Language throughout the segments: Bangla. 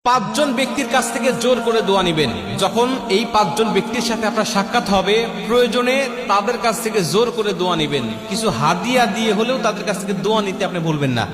পাঁচজন ব্যক্তির কাছ থেকে জোর করে দোয়া নিবেন। যখন এই পাঁচজন ব্যক্তির সাথে আপনার সাক্ষাৎ হবে, প্রয়োজনে তাদের কাছ থেকে জোর করে দোয়া নিবেন। কিছু হাদিয়া দিয়ে হলেও তাদের কাছ থেকে দোয়া নিতে আপনি ভুলবেন না।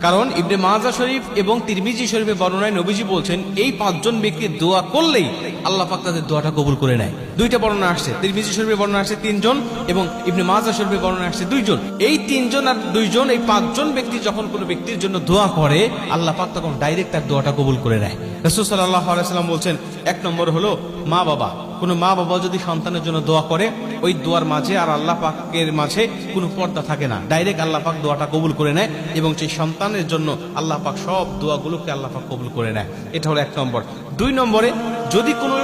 কারণ ইবনে মাজাহ শরীফ এবং তিরমিজি শরীফের বর্ণনায় নবীজি বলছেন, এই পাঁচজন ব্যক্তির দোয়া করলেই আল্লাহ পাক তাদের দোয়াটা কবুল করে নেয়। দুইটা বর্ণনা আসছে, তিরমিজি শরীফের বর্ণনা আসছে 3 জন এবং ইবনে মাজাহ শরীফের বর্ণনা আসছে 2 জন। এই 3 জন আর 2 জন, এই 5 জন ব্যক্তি যখন কোনো ব্যক্তির জন্য দোয়া করে, আল্লাহ পাক তখন ডাইরেক্ট তার দোয়াটা কবুল করে নেয়। রাসূল সাল্লাল্লাহু আলাইহি ওয়াসাল্লাম বলছেন, 1 নম্বর হলো মা বাবা। কোনো মা বাবা যদি সন্তানের জন্য দোয়া করে, ওই দোয়ার মাঝে আর আল্লাহ পাকের মাঝে কোনো পর্দা থাকে না, ডাইরেক্ট আল্লাহ পাক দোয়াটা কবুল করে নেয় এবং সেই সন্তানের জন্য আল্লাহ পাক সব দোয়াগুলোকে আল্লাহ পাক কবুল করে নেয়। এটা হলো 1 নম্বর। 2 নম্বরে, যদি কোনো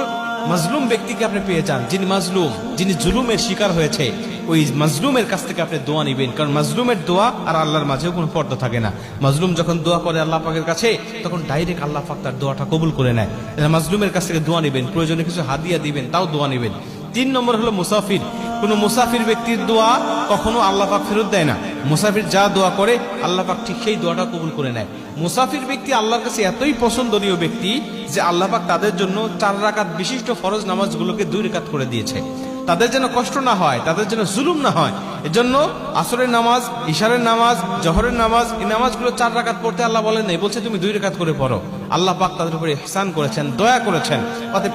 মাজলুম ব্যক্তিকে আপনি পেয়ে যান, যিনি মাজলুম, যিনি জুলুমের শিকার হয়েছে, ওই মাজলুমের কাছ থেকে আপনি দোয়া নিবেন। কারণ মাজলুমের দোয়া আর আল্লাহর মাঝেও কোনো পর্দা থাকে না। মাজলুম যখন দোয়া করে আল্লাহ পাকের কাছে, তখন ডাইরেক্ট আল্লাহ পাক তার দোয়াটা কবুল করে নেয়। মাজলুমের কাছ থেকে দোয়া নিবেন, প্রয়োজনে কিছু হাদিয়া দিবেন, তাও দোয়া নিবেন। 3 নম্বর হলো মুসাফির। কোন মুসাফির ব্যক্তির দোয়া কখনো আল্লাহ পাক ফেরত দেয় না। মুসাফির যা দোয়া করে আল্লাহ পাক ঠিক সেই দোয়াটা কবুল করে নেয়। মুসাফির ব্যক্তি আল্লাহর কাছে এতই পছন্দনীয় ব্যক্তি যে আল্লাহ পাক তাদের জন্য 4 রাকাত বিশিষ্ট ফরজ নামাজগুলোকে 2 রাকাত করে দিয়েছে। তাদের যেন কষ্ট না হয়, তাদের যেন জুলুম না হয়, এজন্য আসরের নামাজ, ইশারের নামাজ, জোহরের নামাজ, এই নামাজগুলো 4 রাকাত পড়তে আল্লাহ বলেন নাই, বলছে তুমি 2 রাকাত করে পড়ো। আল্লাহ পাক তাদের উপরে ইহসান করেছেন, দয়া করেছেন। অতএব